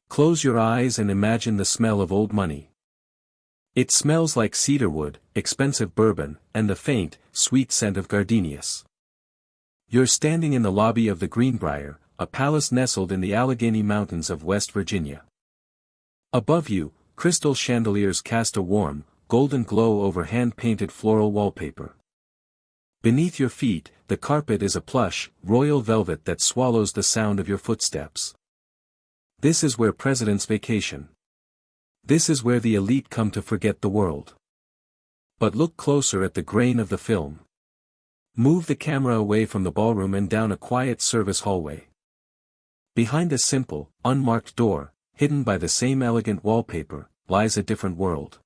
Close your eyes and imagine the smell of old money. It smells like cedarwood, expensive bourbon, and the faint, sweet scent of gardenias. You're standing in the lobby of the Greenbrier, a palace nestled in the Allegheny Mountains of West Virginia. Above you, crystal chandeliers cast a warm, golden glow over hand-painted floral wallpaper. Beneath your feet, the carpet is a plush, royal velvet that swallows the sound of your footsteps. This is where presidents vacation. This is where the elite come to forget the world. But look closer at the grain of the film. Move the camera away from the ballroom and down a quiet service hallway. Behind a simple, unmarked door, hidden by the same elegant wallpaper, lies a different world.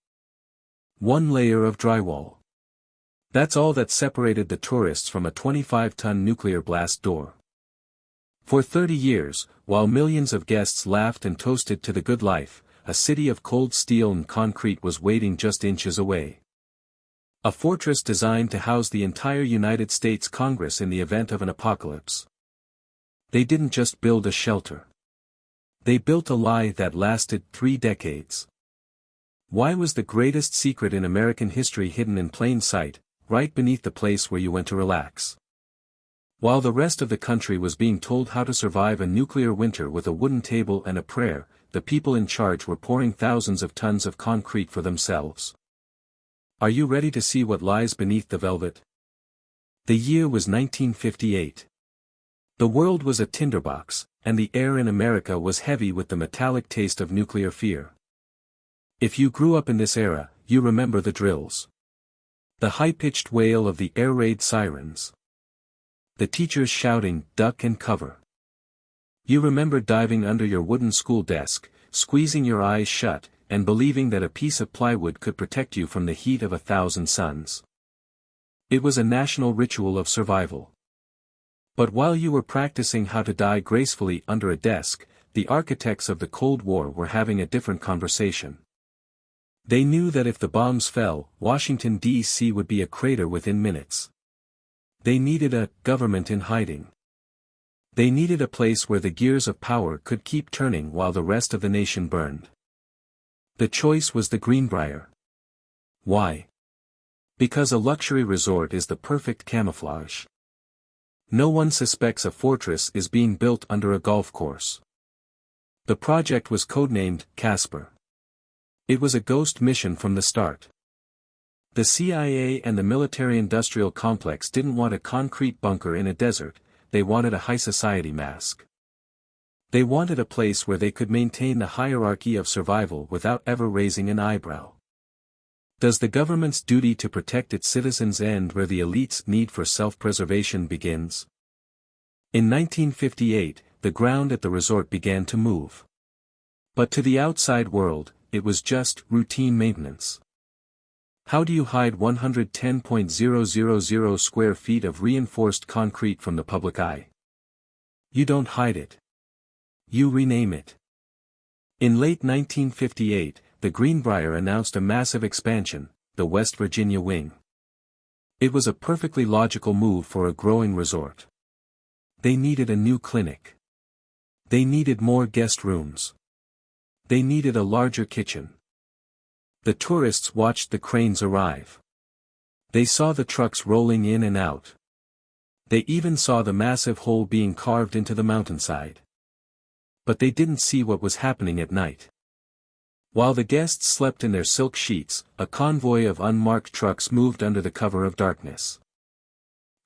One layer of drywall. That's all that separated the tourists from a 25-ton nuclear blast door. For 30 years, while millions of guests laughed and toasted to the good life, a city of cold steel and concrete was waiting just inches away. A fortress designed to house the entire United States Congress in the event of an apocalypse. They didn't just build a shelter. They built a lie that lasted 3 decades. Why was the greatest secret in American history hidden in plain sight, right beneath the place where you went to relax? While the rest of the country was being told how to survive a nuclear winter with a wooden table and a prayer, the people in charge were pouring thousands of tons of concrete for themselves. Are you ready to see what lies beneath the velvet? The year was 1958. The world was a tinderbox, and the air in America was heavy with the metallic taste of nuclear fear. If you grew up in this era, you remember the drills. The high-pitched wail of the air raid sirens. The teachers shouting, "Duck and cover." You remember diving under your wooden school desk, squeezing your eyes shut, and believing that a piece of plywood could protect you from the heat of 1,000 suns. It was a national ritual of survival. But while you were practicing how to die gracefully under a desk, the architects of the Cold War were having a different conversation. They knew that if the bombs fell, Washington, D.C. would be a crater within minutes. They needed a government in hiding. They needed a place where the gears of power could keep turning while the rest of the nation burned. The choice was the Greenbrier. Why? Because a luxury resort is the perfect camouflage. No one suspects a fortress is being built under a golf course. The project was codenamed Casper. It was a ghost mission from the start. The CIA and the military-industrial complex didn't want a concrete bunker in a desert, they wanted a high society mask. They wanted a place where they could maintain the hierarchy of survival without ever raising an eyebrow. Does the government's duty to protect its citizens end where the elite's need for self-preservation begins? In 1958, the ground at the resort began to move. But to the outside world, it was just routine maintenance. How do you hide 110,000 square feet of reinforced concrete from the public eye? You don't hide it. You rename it. In late 1958, the Greenbrier announced a massive expansion, the West Virginia Wing. It was a perfectly logical move for a growing resort. They needed a new clinic. They needed more guest rooms. They needed a larger kitchen. The tourists watched the cranes arrive. They saw the trucks rolling in and out. They even saw the massive hole being carved into the mountainside. But they didn't see what was happening at night. While the guests slept in their silk sheets, a convoy of unmarked trucks moved under the cover of darkness.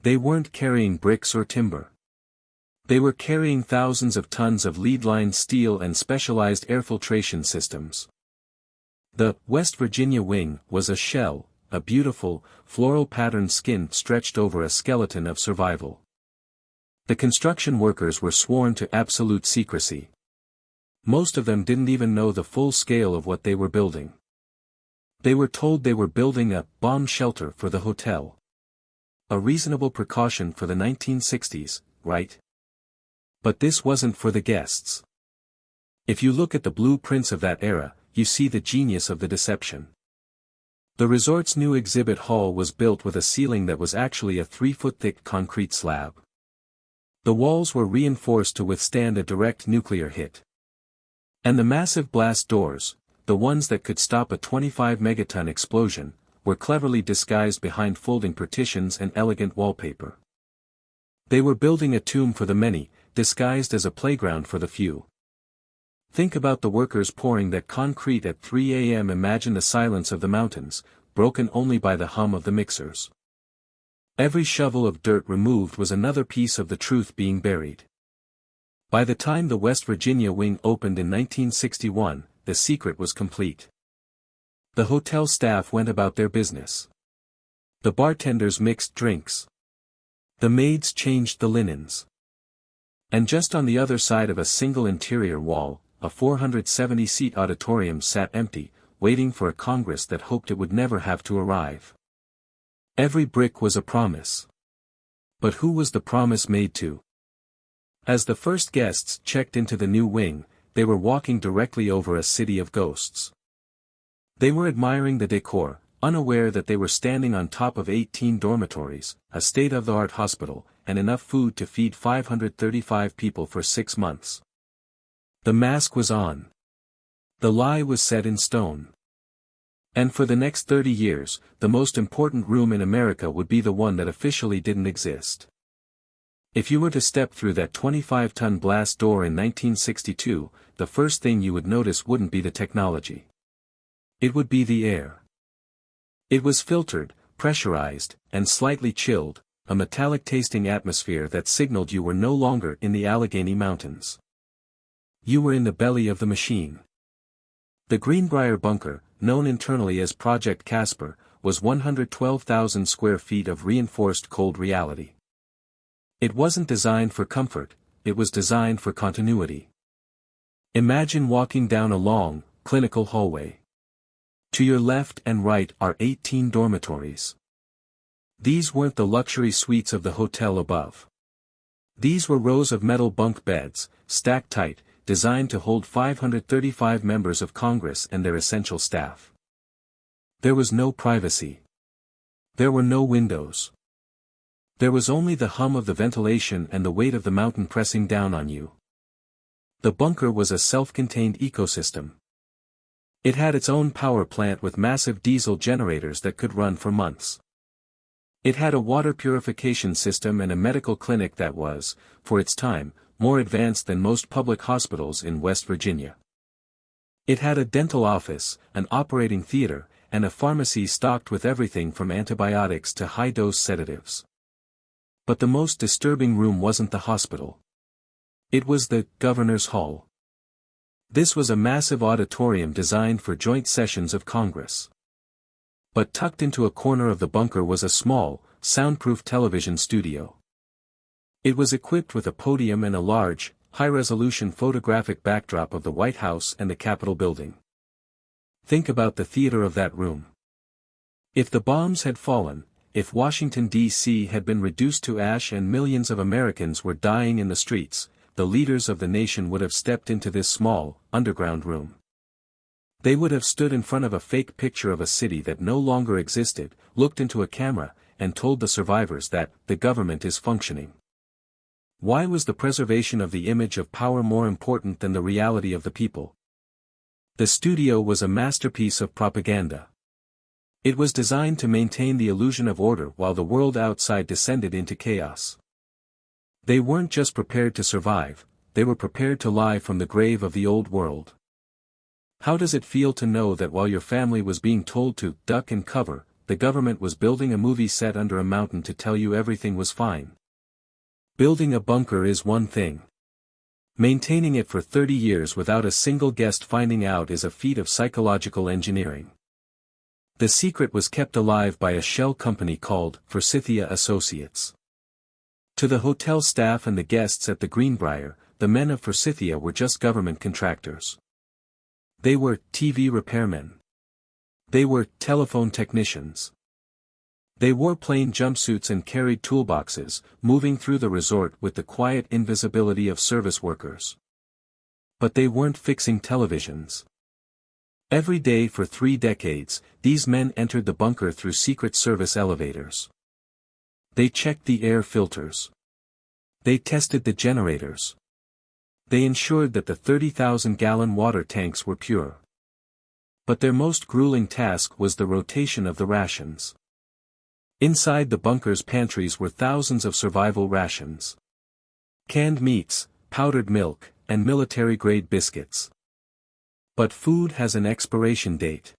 They weren't carrying bricks or timber. They were carrying thousands of tons of lead-lined steel and specialized air filtration systems. The West Virginia Wing was a shell, a beautiful, floral-patterned skin stretched over a skeleton of survival. The construction workers were sworn to absolute secrecy. Most of them didn't even know the full scale of what they were building. They were told they were building a bomb shelter for the hotel. A reasonable precaution for the 1960s, right? But this wasn't for the guests. If you look at the blueprints of that era, you see the genius of the deception. The resort's new exhibit hall was built with a ceiling that was actually a 3-foot-thick concrete slab. The walls were reinforced to withstand a direct nuclear hit. And the massive blast doors, the ones that could stop a 25 megaton explosion, were cleverly disguised behind folding partitions and elegant wallpaper. They were building a tomb for the many, disguised as a playground for the few. Think about the workers pouring that concrete at 3 a.m. Imagine the silence of the mountains, broken only by the hum of the mixers. Every shovel of dirt removed was another piece of the truth being buried. By the time the West Virginia wing opened in 1961, the secret was complete. The hotel staff went about their business. The bartenders mixed drinks. The maids changed the linens. And just on the other side of a single interior wall, a 470-seat auditorium sat empty, waiting for a Congress that hoped it would never have to arrive. Every brick was a promise. But who was the promise made to? As the first guests checked into the new wing, they were walking directly over a city of ghosts. They were admiring the decor, unaware that they were standing on top of 18 dormitories, a state-of-the-art hospital, and enough food to feed 535 people for 6 months. The mask was on. The lie was set in stone. And for the next 30 years, the most important room in America would be the one that officially didn't exist. If you were to step through that 25-ton blast door in 1962, the first thing you would notice wouldn't be the technology. It would be the air. It was filtered, pressurized, and slightly chilled, a metallic-tasting atmosphere that signaled you were no longer in the Allegheny Mountains. You were in the belly of the machine. The Greenbrier Bunker, known internally as Project Casper, was 112,000 square feet of reinforced cold reality. It wasn't designed for comfort, it was designed for continuity. Imagine walking down a long, clinical hallway. To your left and right are 18 dormitories. These weren't the luxury suites of the hotel above. These were rows of metal bunk beds, stacked tight, designed to hold 535 members of Congress and their essential staff. There was no privacy. There were no windows. There was only the hum of the ventilation and the weight of the mountain pressing down on you. The bunker was a self-contained ecosystem. It had its own power plant with massive diesel generators that could run for months. It had a water purification system and a medical clinic that was, for its time, more advanced than most public hospitals in West Virginia. It had a dental office, an operating theater, and a pharmacy stocked with everything from antibiotics to high-dose sedatives. But the most disturbing room wasn't the hospital. It was the Governor's Hall. This was a massive auditorium designed for joint sessions of Congress. But tucked into a corner of the bunker was a small, soundproof television studio. It was equipped with a podium and a large, high-resolution photographic backdrop of the White House and the Capitol building. Think about the theater of that room. If the bombs had fallen, if Washington, D.C. had been reduced to ash and millions of Americans were dying in the streets, the leaders of the nation would have stepped into this small, underground room. They would have stood in front of a fake picture of a city that no longer existed, looked into a camera, and told the survivors that the government is functioning. Why was the preservation of the image of power more important than the reality of the people? The studio was a masterpiece of propaganda. It was designed to maintain the illusion of order while the world outside descended into chaos. They weren't just prepared to survive, they were prepared to lie from the grave of the old world. How does it feel to know that while your family was being told to duck and cover, the government was building a movie set under a mountain to tell you everything was fine? Building a bunker is one thing. Maintaining it for 30 years without a single guest finding out is a feat of psychological engineering. The secret was kept alive by a shell company called Forsythia Associates. To the hotel staff and the guests at the Greenbrier, the men of Forsythia were just government contractors. They were TV repairmen. They were telephone technicians. They wore plain jumpsuits and carried toolboxes, moving through the resort with the quiet invisibility of service workers. But they weren't fixing televisions. Every day for 3 decades, these men entered the bunker through Secret Service elevators. They checked the air filters. They tested the generators. They ensured that the 30,000-gallon water tanks were pure. But their most grueling task was the rotation of the rations. Inside the bunker's pantries were thousands of survival rations. Canned meats, powdered milk, and military-grade biscuits. But food has an expiration date.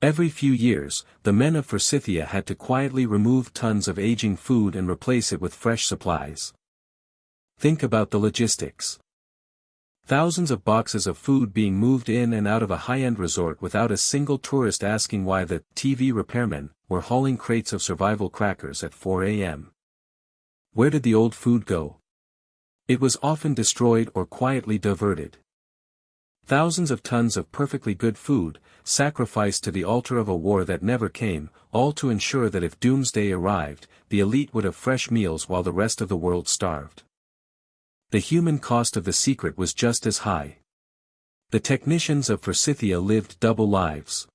Every few years, the men of Forsythia had to quietly remove tons of aging food and replace it with fresh supplies. Think about the logistics. Thousands of boxes of food being moved in and out of a high-end resort without a single tourist asking why the TV repairmen were hauling crates of survival crackers at 4 a.m. Where did the old food go? It was often destroyed or quietly diverted. Thousands of tons of perfectly good food, sacrificed to the altar of a war that never came, all to ensure that if doomsday arrived, the elite would have fresh meals while the rest of the world starved. The human cost of the secret was just as high. The technicians of Forsythia lived double lives.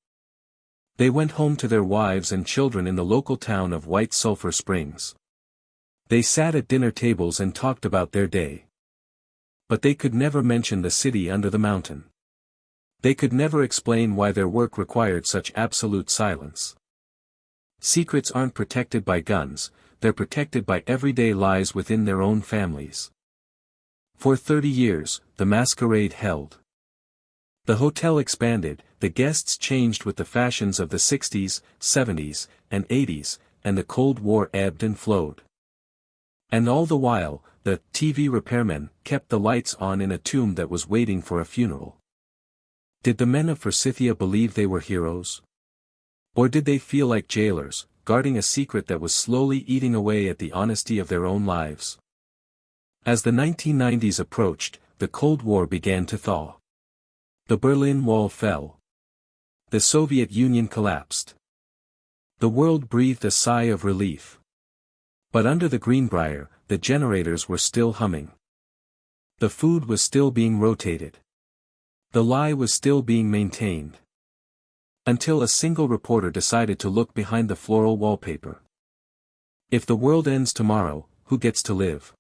They went home to their wives and children in the local town of White Sulphur Springs. They sat at dinner tables and talked about their day. But they could never mention the city under the mountain. They could never explain why their work required such absolute silence. Secrets aren't protected by guns, they're protected by everyday lies within their own families. For 30 years, the Masquerade held. The hotel expanded, the guests changed with the fashions of the 60s, 70s, and 80s, and the Cold War ebbed and flowed. And all the while, the TV repairmen kept the lights on in a tomb that was waiting for a funeral. Did the men of Forsythia believe they were heroes? Or did they feel like jailers, guarding a secret that was slowly eating away at the honesty of their own lives? As the 1990s approached, the Cold War began to thaw. The Berlin Wall fell. The Soviet Union collapsed. The world breathed a sigh of relief. But under the Greenbrier, the generators were still humming. The food was still being rotated. The lie was still being maintained. Until a single reporter decided to look behind the floral wallpaper. If the world ends tomorrow, who gets to live?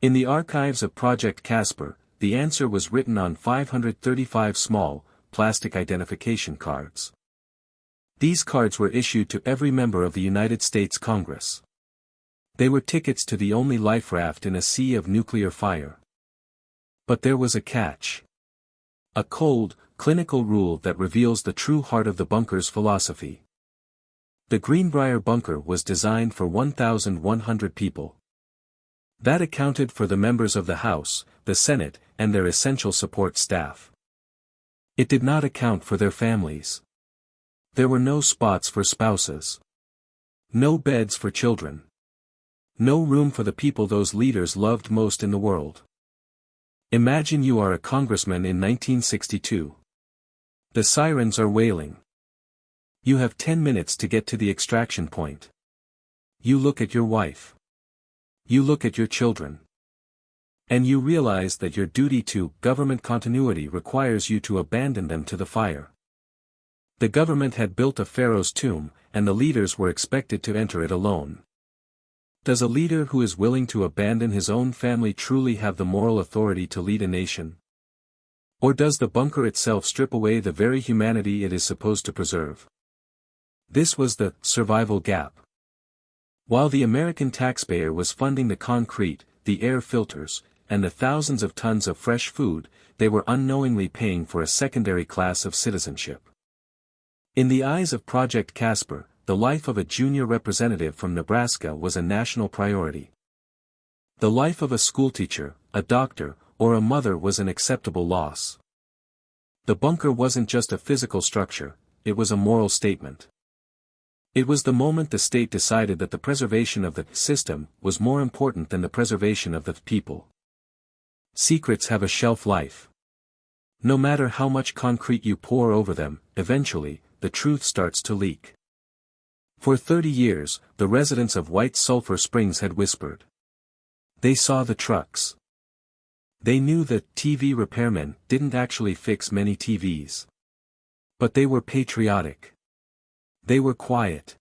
In the archives of Project Casper, the answer was written on 535 small, plastic identification cards. These cards were issued to every member of the United States Congress. They were tickets to the only life raft in a sea of nuclear fire. But there was a catch. A cold, clinical rule that reveals the true heart of the bunker's philosophy. The Greenbrier Bunker was designed for 1,100 people. That accounted for the members of the House, the Senate, and their essential support staff. It did not account for their families. There were no spots for spouses. No beds for children. No room for the people those leaders loved most in the world. Imagine you are a congressman in 1962. The sirens are wailing. You have 10 minutes to get to the extraction point. You look at your wife. You look at your children. And you realize that your duty to government continuity requires you to abandon them to the fire. The government had built a pharaoh's tomb, and the leaders were expected to enter it alone. Does a leader who is willing to abandon his own family truly have the moral authority to lead a nation? Or does the bunker itself strip away the very humanity it is supposed to preserve? This was the survival gap. While the American taxpayer was funding the concrete, the air filters, and the thousands of tons of fresh food, they were unknowingly paying for a secondary class of citizenship. In the eyes of Project Casper, the life of a junior representative from Nebraska was a national priority. The life of a schoolteacher, a doctor, or a mother was an acceptable loss. The bunker wasn't just a physical structure, it was a moral statement. It was the moment the state decided that the preservation of the system was more important than the preservation of the people. Secrets have a shelf life. No matter how much concrete you pour over them, eventually, the truth starts to leak. For 30 years, the residents of White Sulphur Springs had whispered. They saw the trucks. They knew that TV repairmen didn't actually fix many TVs. But they were patriotic. They were quiet.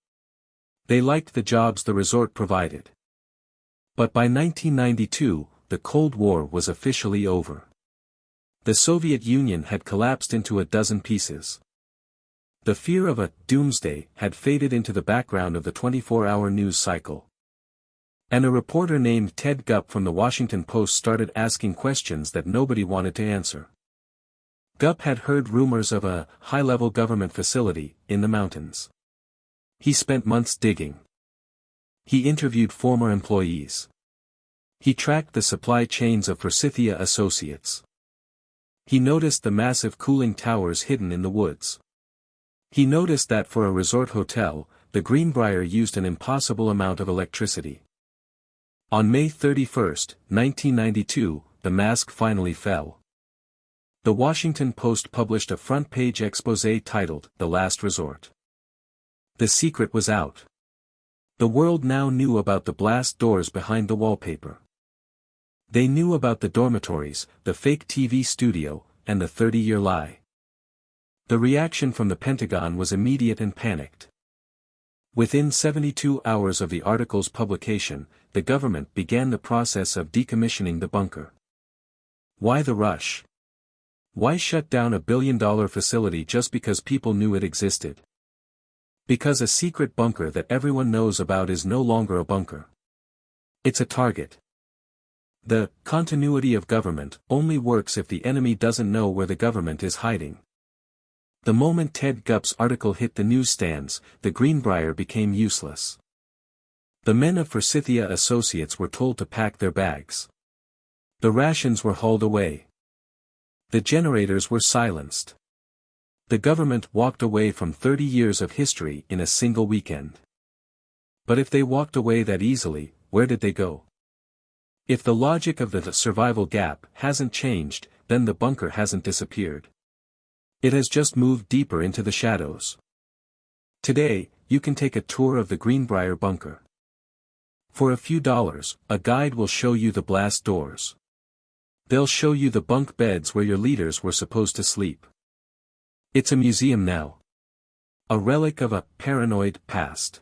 They liked the jobs the resort provided. But by 1992, the Cold War was officially over. The Soviet Union had collapsed into a dozen pieces. The fear of a doomsday had faded into the background of the 24-hour news cycle. And a reporter named Ted Gupp from the Washington Post started asking questions that nobody wanted to answer. Gupp had heard rumors of a high-level government facility in the mountains. He spent months digging. He interviewed former employees. He tracked the supply chains of Forsythia Associates. He noticed the massive cooling towers hidden in the woods. He noticed that for a resort hotel, the Greenbrier used an impossible amount of electricity. On May 31, 1992, the mask finally fell. The Washington Post published a front-page exposé titled, "The Last Resort." The secret was out. The world now knew about the blast doors behind the wallpaper. They knew about the dormitories, the fake TV studio, and the 30-year lie. The reaction from the Pentagon was immediate and panicked. Within 72 hours of the article's publication, the government began the process of decommissioning the bunker. Why the rush? Why shut down a billion-dollar facility just because people knew it existed? Because a secret bunker that everyone knows about is no longer a bunker. It's a target. The continuity of government only works if the enemy doesn't know where the government is hiding. The moment Ted Gupp's article hit the newsstands, the Greenbrier became useless. The men of Forsythia Associates were told to pack their bags. The rations were hauled away. The generators were silenced. The government walked away from 30 years of history in a single weekend. But if they walked away that easily, where did they go? If the logic of the survival gap hasn't changed, then the bunker hasn't disappeared. It has just moved deeper into the shadows. Today, you can take a tour of the Greenbrier Bunker. For a few dollars, a guide will show you the blast doors. They'll show you the bunk beds where your leaders were supposed to sleep. It's a museum now. A relic of a paranoid past.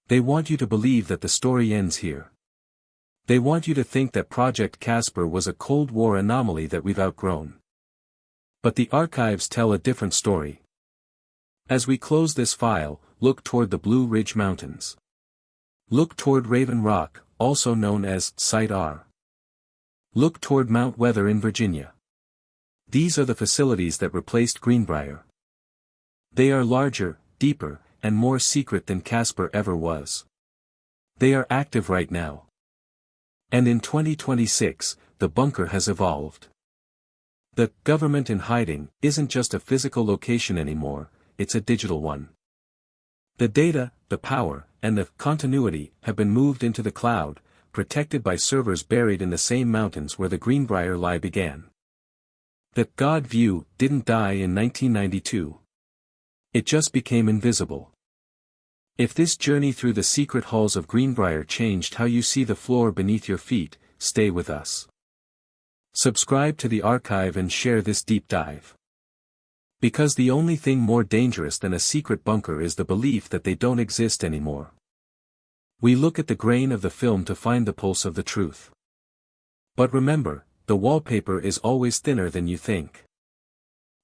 They want you to believe that the story ends here. They want you to think that Project Casper was a Cold War anomaly that we've outgrown. But the archives tell a different story. As we close this file, look toward the Blue Ridge Mountains. Look toward Raven Rock, also known as Site R. Look toward Mount Weather in Virginia. These are the facilities that replaced Greenbrier. They are larger, deeper, and more secret than Casper ever was. They are active right now. And in 2026, the bunker has evolved. The government in hiding isn't just a physical location anymore, it's a digital one. The data, the power, and the continuity have been moved into the cloud, protected by servers buried in the same mountains where the Greenbrier lie began. The God view didn't die in 1992. It just became invisible. If this journey through the secret halls of Greenbrier changed how you see the floor beneath your feet, stay with us. Subscribe to the archive and share this deep dive. Because the only thing more dangerous than a secret bunker is the belief that they don't exist anymore. We look at the grain of the film to find the pulse of the truth. But remember, the wallpaper is always thinner than you think.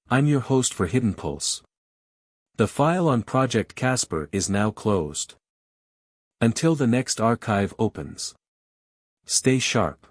I'm your host for Hidden Pulse. The file on Project Casper is now closed. Until the next archive opens. Stay sharp.